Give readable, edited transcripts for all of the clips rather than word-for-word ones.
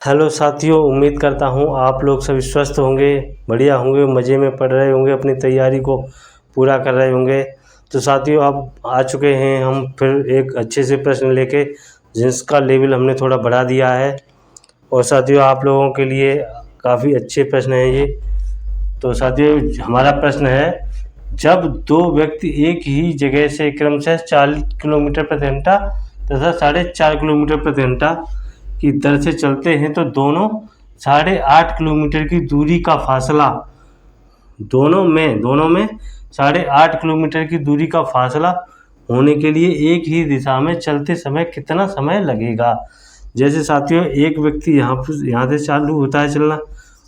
Hello साथियों, उम्मीद करता हूँ आप लोग सभी स्वस्थ होंगे, बढ़िया होंगे, मज़े में पढ़ रहे होंगे, अपनी तैयारी को पूरा कर रहे होंगे। तो साथियों, अब आ चुके हैं हम फिर एक अच्छे से प्रश्न लेके, जिसका लेवल हमने थोड़ा बढ़ा दिया है। और साथियों, आप लोगों के लिए काफ़ी अच्छे प्रश्न हैं ये। तो साथियों, हमारा प्रश्न है, जब दो व्यक्ति एक ही जगह से क्रमशः 40 किलोमीटर प्रति घंटा तथा 4.5 किलोमीटर प्रति घंटा की दर से चलते हैं तो दोनों 8.5 किलोमीटर की दूरी का फासला दोनों में 8.5 किलोमीटर की दूरी का फासला होने के लिए एक ही दिशा में चलते समय कितना समय लगेगा। जैसे साथियों, एक व्यक्ति यहाँ से चालू होता है चलना,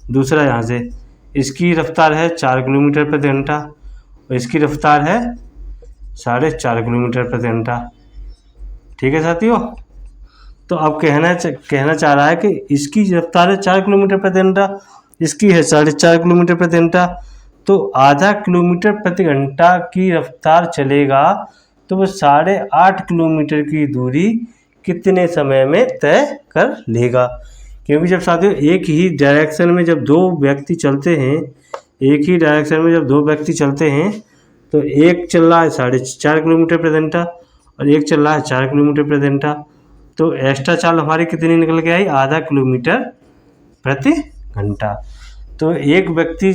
दूसरा यहाँ से, इसकी रफ्तार है 4 किलोमीटर प्रति घंटा और इसकी रफ्तार है 4.5 किलोमीटर प्रति घंटा। ठीक है साथियों, तो अब कहना चाह रहा है कि इसकी रफ्तार है 4 किलोमीटर प्रति घंटा, इसकी है 4.5 किलोमीटर प्रति घंटा, तो आधा किलोमीटर प्रति घंटा की रफ्तार चलेगा तो वो 8.5 किलोमीटर की दूरी कितने समय में तय कर लेगा। क्योंकि जब साथियों एक ही डायरेक्शन में जब दो व्यक्ति चलते हैं तो एक चल रहा है 4.5 किलोमीटर प्रति घंटा और एक चल रहा है 4 किलोमीटर प्रति घंटा, तो एक्स्ट्रा चाल हमारी कितनी निकल के आई, आधा किलोमीटर प्रति घंटा। तो एक व्यक्ति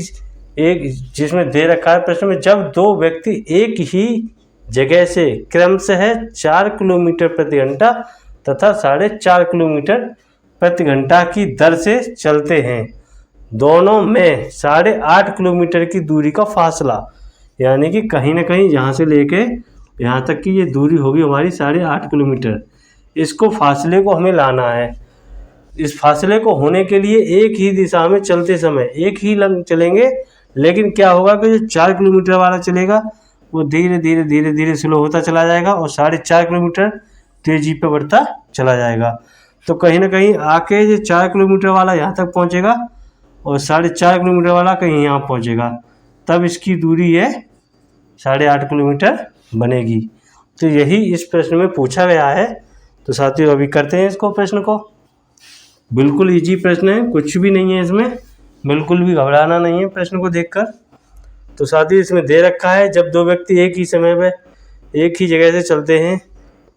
जिसमें दे रखा है प्रश्न में, जब दो व्यक्ति एक ही जगह से क्रमशः 4 किलोमीटर प्रति घंटा तथा 4.5 किलोमीटर प्रति घंटा की दर से चलते हैं, दोनों में 8.5 किलोमीटर की दूरी का फासला, यानी कि कहीं ना कहीं यहाँ से लेके यहाँ तक की ये दूरी होगी हमारी 8.5 किलोमीटर। इसको फासले को हमें लाना है। इस फासले को होने के लिए एक ही दिशा में चलते समय एक ही चलेंगे, लेकिन क्या होगा कि जो 4 किलोमीटर वाला चलेगा वो धीरे धीरे स्लो होता चला जाएगा और 4.5 किलोमीटर तेजी पे बढ़ता चला जाएगा। तो कहीं ना कहीं आके जो 4 किलोमीटर वाला यहाँ तक पहुँचेगा और 4.5 किलोमीटर वाला कहीं यहाँ पहुँचेगा, तब इसकी दूरी है 8.5 किलोमीटर बनेगी। तो यही इस प्रश्न में पूछा गया है। तो साथियों, अभी करते हैं इसको, प्रश्न को। बिल्कुल इजी प्रश्न है, कुछ भी नहीं है इसमें, बिल्कुल भी घबराना नहीं है प्रश्न को देखकर। तो साथियों, इसमें दे रखा है, जब दो व्यक्ति एक ही समय में एक ही जगह से चलते हैं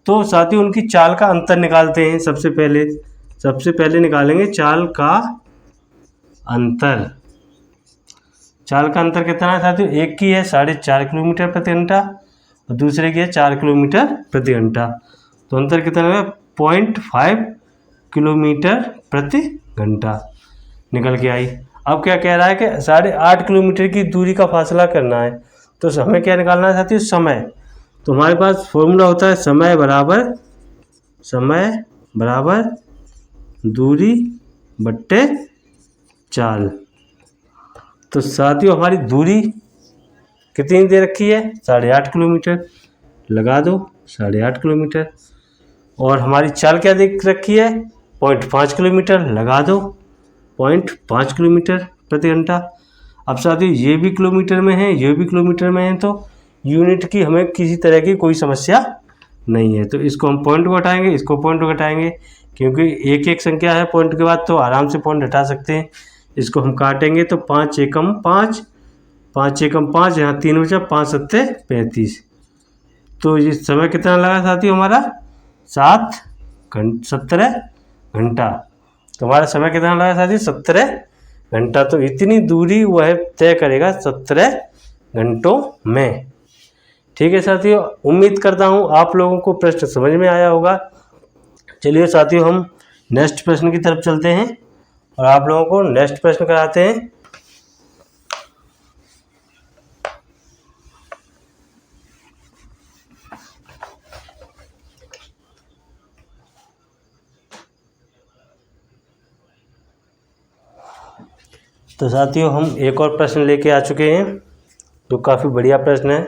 तो साथियों उनकी चाल का अंतर निकालते हैं। सबसे पहले निकालेंगे चाल का अंतर। चाल का अंतर कितना है साथियों, एक की है 4.5 किलोमीटर प्रति घंटा और दूसरे की है 4 किलोमीटर प्रति घंटा, तो अंतर कितना है, 0.5 किलोमीटर प्रति घंटा निकल के आई। अब क्या कह रहा है कि 8.5 किलोमीटर की दूरी का फासला करना है, तो हमें क्या निकालना है साथियों, समय। तो हमारे पास फॉर्मूला होता है समय बराबर दूरी बट्टे चाल। तो साथियों, हमारी दूरी कितनी दे रखी है, 8.5 किलोमीटर, लगा दो 8.5 किलोमीटर, और हमारी चाल क्या देख रखी है, 0.5 किलोमीटर, लगा दो 0.5 किलोमीटर प्रति घंटा। अब साथियों ये भी किलोमीटर में है, ये भी किलोमीटर में है, तो यूनिट की हमें किसी तरह की कोई समस्या नहीं है। तो इसको हम पॉइंट को हटाएंगे, इसको पॉइंट को हटाएंगे, क्योंकि एक एक संख्या है पॉइंट के बाद, तो आराम से पॉइंट हटा सकते हैं। इसको हम काटेंगे तो 5 एकम 5, 5 एकम 5, यहाँ 3 बचा, 5 सत्ते 35। तो ये समय कितना लगा साथियों हमारा, 17 घंटा। तो हमारा समय कितना लगा साथियों, 17 घंटा। तो इतनी दूरी वह तय करेगा 17 घंटों में। ठीक है साथियों, उम्मीद करता हूँ आप लोगों को प्रश्न समझ में आया होगा। चलिए साथियों, हम नेक्स्ट प्रश्न की तरफ चलते हैं और आप लोगों को नेक्स्ट प्रश्न कराते हैं। तो साथियों, हम एक और प्रश्न लेके आ चुके हैं जो काफ़ी बढ़िया प्रश्न है।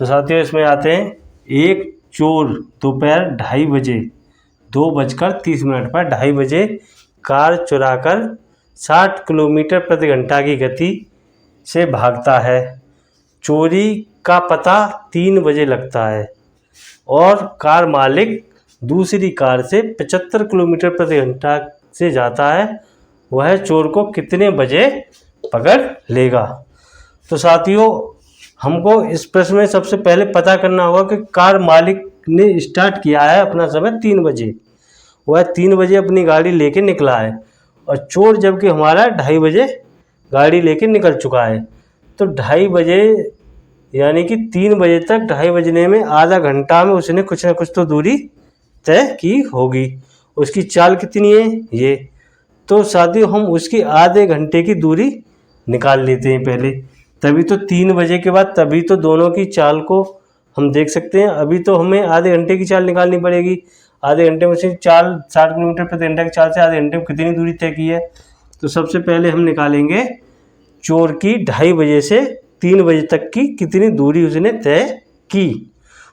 तो साथियों, इसमें आते हैं, एक चोर दोपहर 2:30 बजे 2:30 पर 2:30 बजे कार चुराकर 60 किलोमीटर प्रति घंटा की गति से भागता है। चोरी का पता 3 बजे लगता है और कार मालिक दूसरी कार से 75 किलोमीटर प्रति घंटा से जाता है वह चोर को कितने बजे पकड़ लेगा। तो साथियों हमको इस प्रश्न में सबसे पहले पता करना होगा कि कार मालिक ने स्टार्ट किया है अपना समय 3 बजे, वह 3 बजे अपनी गाड़ी लेके निकला है और चोर जबकि हमारा 2:30 बजे गाड़ी लेके निकल चुका है। तो 2:30 बजे यानी कि 3 बजे तक 2:30 बजने में आधा घंटा में उसने कुछ ना कुछ तो दूरी तय की होगी। उसकी चाल कितनी है ये, तो साथियों हम उसकी आधे घंटे की दूरी निकाल लेते हैं पहले, तभी तो 3 बजे के बाद तभी तो दोनों की चाल को हम देख सकते हैं। अभी तो हमें आधे घंटे की चाल निकालनी पड़ेगी। आधे घंटे में से चाल 60 किलोमीटर प्रति घंटा की चाल से आधे घंटे में कितनी दूरी तय की है। तो सबसे पहले हम निकालेंगे चोर की 2:30 बजे से 3 बजे तक की कितनी दूरी उसने तय की।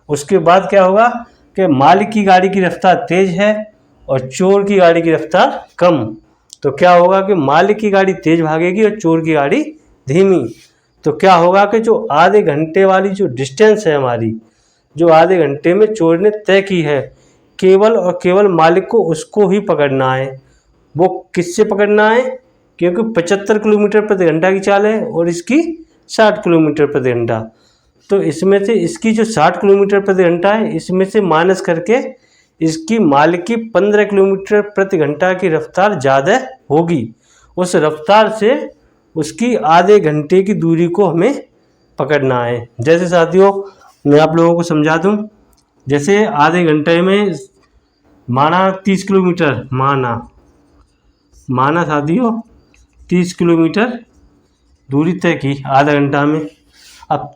उसके बाद क्या होगा कि मालिक की गाड़ी की रफ्तार तेज है और चोर की गाड़ी की रफ्तार कम। तो क्या होगा कि मालिक की गाड़ी तेज भागेगी और चोर की गाड़ी धीमी। तो क्या होगा कि जो आधे घंटे वाली जो डिस्टेंस है हमारी, जो आधे घंटे में चोर ने तय की है, केवल और केवल मालिक को उसको ही पकड़ना है। वो किससे पकड़ना है, क्योंकि 75 किलोमीटर प्रति घंटा की चाल है और इसकी 60 किलोमीटर प्रति घंटा। तो इसमें से इसकी जो 60 किलोमीटर प्रति घंटा है इसमें से माइनस करके इसकी मालिक की 15 किलोमीटर प्रति घंटा की रफ्तार ज़्यादा होगी। उस रफ्तार से उसकी आधे घंटे की दूरी को हमें पकड़ना है। जैसे साथियों मैं आप लोगों को समझा दूं, जैसे आधे घंटे में माना 30 किलोमीटर माना साथियों 30 किलोमीटर दूरी तय की आधा घंटा में। अब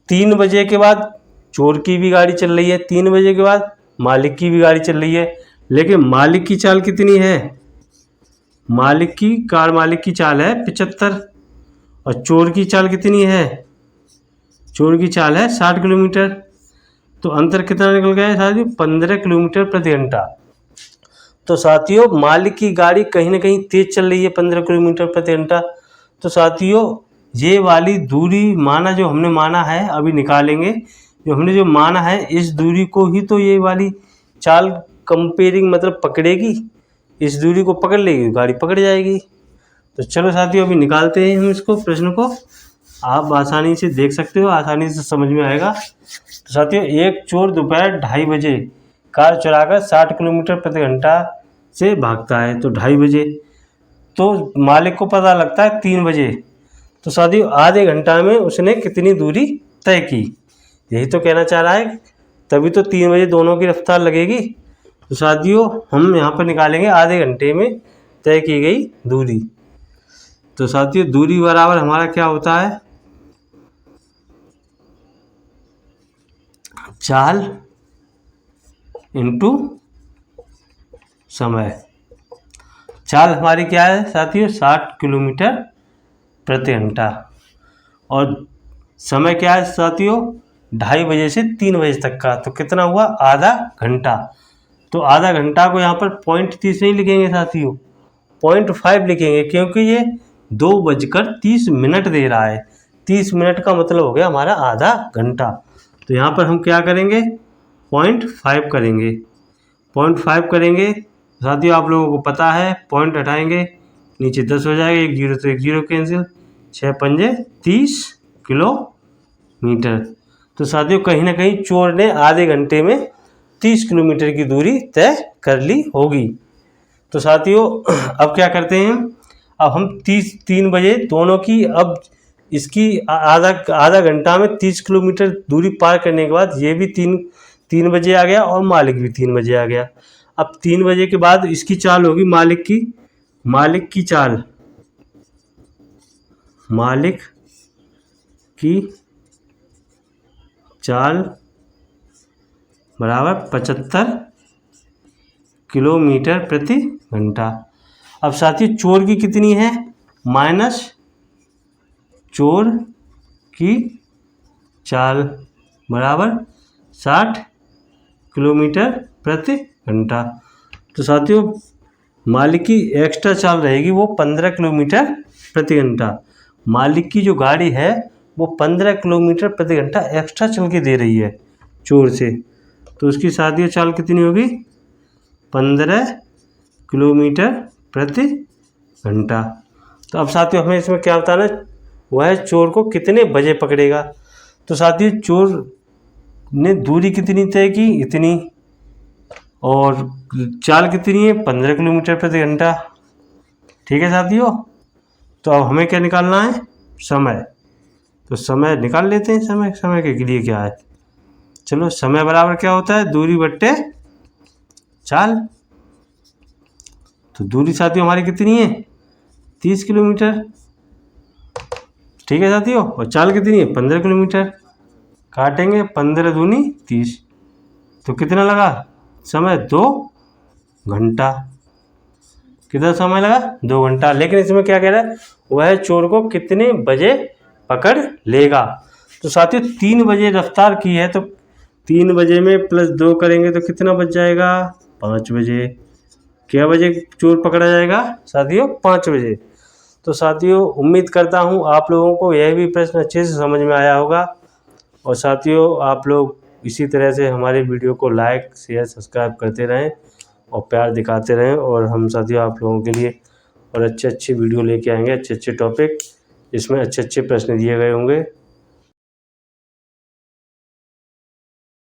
3 बजे के बाद चोर की भी गाड़ी चल रही है, 3 बजे के बाद मालिक की भी गाड़ी चल रही है, लेकिन मालिक की चाल कितनी है, कार मालिक की चाल है 75 और चोर की चाल कितनी है, चोर की चाल है 60 किलोमीटर। तो अंतर कितना निकल गया है साथियों, 15 किलोमीटर प्रति घंटा। तो साथियों मालिक की गाड़ी कहीं ना कहीं तेज चल रही है 15 किलोमीटर प्रति घंटा। तो साथियों ये वाली दूरी माना जो हमने माना है अभी निकालेंगे, जो हमने जो माना है इस दूरी को ही तो ये वाली चाल कंपेयरिंग मतलब पकड़ेगी, इस दूरी को पकड़ लेगी गाड़ी पकड़ जाएगी। तो चलो साथियों अभी निकालते हैं हम इसको, प्रश्न को आप आसानी से देख सकते हो, आसानी से समझ में आएगा। तो साथियों एक चोर दोपहर 2:30 बजे कार चलाकर 60 किलोमीटर प्रति घंटा से भागता है। तो 2:30 बजे तो मालिक को पता लगता है 3 बजे। तो साथियों आधे घंटा में उसने कितनी दूरी तय की, यही तो कहना चाह रहा है, तभी तो 3 बजे दोनों की रफ्तार लगेगी। तो साथियों हम यहाँ पर निकालेंगे आधे घंटे में तय की गई दूरी। तो साथियों दूरी बराबर हमारा क्या होता है, चाल इंटू समय। चाल हमारी क्या है साथियों 60 किलोमीटर प्रति घंटा और समय क्या है साथियों 2:30 बजे से 3 बजे तक का। तो कितना हुआ आधा घंटा। तो आधा घंटा को यहाँ पर 0.30 नहीं लिखेंगे साथियों, 0.5 लिखेंगे, क्योंकि ये 2:30 दे रहा है। 30 मिनट का मतलब हो गया हमारा आधा घंटा। तो यहाँ पर हम क्या करेंगे 0.5 करेंगे, 0.5 करेंगे। साथियों आप लोगों को पता है पॉइंट हटाएंगे नीचे 10 हो जाएगा, 1 0 तो 1 0 कैंसिल, 6 पंजे 30 किलोमीटर। तो साथियों कहीं ना कहीं चोर ने आधे घंटे में 30 किलोमीटर की दूरी तय कर ली होगी। तो साथियों अब क्या करते हैं, अब हम 3 बजे दोनों की, अब इसकी आधा घंटा में 30 किलोमीटर दूरी पार करने के बाद ये भी 3 बजे आ गया और मालिक भी 3 बजे आ गया। अब 3 बजे के बाद इसकी चाल होगी मालिक की चाल बराबर 75 किलोमीटर प्रति घंटा। अब साथियों चोर की कितनी है, माइनस चोर की चाल बराबर 60 किलोमीटर प्रति घंटा। तो साथियों मालिक की एक्स्ट्रा चाल रहेगी वो 15 किलोमीटर प्रति घंटा। मालिक की जो गाड़ी है वो 15 किलोमीटर प्रति घंटा एक्स्ट्रा चल के दे रही है चोर से। तो उसकी साथियों चाल कितनी होगी 15 किलोमीटर प्रति घंटा। तो अब साथियों हमें इसमें क्या बताना है, वह चोर को कितने बजे पकड़ेगा। तो साथियों चोर ने दूरी कितनी तय की, इतनी, और चाल कितनी है, 15 किलोमीटर प्रति घंटा। ठीक है साथियों, तो अब हमें क्या निकालना है, समय। तो समय निकाल लेते हैं। समय के लिए क्या है, चलो समय बराबर क्या होता है, दूरी बट्टे चाल। तो दूरी साथियों हमारी कितनी है, 30 किलोमीटर। ठीक है साथियों, और चाल कितनी है, 15 किलोमीटर। काटेंगे 15 दूनी 30, तो कितना लगा समय, 2 घंटा। कितना समय लगा, 2 घंटा। लेकिन इसमें क्या कह रहा है, वह चोर को कितने बजे पकड़ लेगा। तो साथियों 3 बजे रफ्तार की है, तो 3 बजे में +2 करेंगे तो कितना बच जाएगा, 5 बजे। क्या बजे चोर पकड़ा जाएगा साथियों, 5 बजे। तो साथियों उम्मीद करता हूँ आप लोगों को यह भी प्रश्न अच्छे से समझ में आया होगा। और साथियों आप लोग इसी तरह से हमारे वीडियो को लाइक शेयर सब्सक्राइब करते रहें और प्यार दिखाते रहें। और हम साथियों आप लोगों के लिए और अच्छे वीडियो लेके आएंगे, अच्छे टॉपिक, इसमें अच्छे प्रश्न दिए गए होंगे।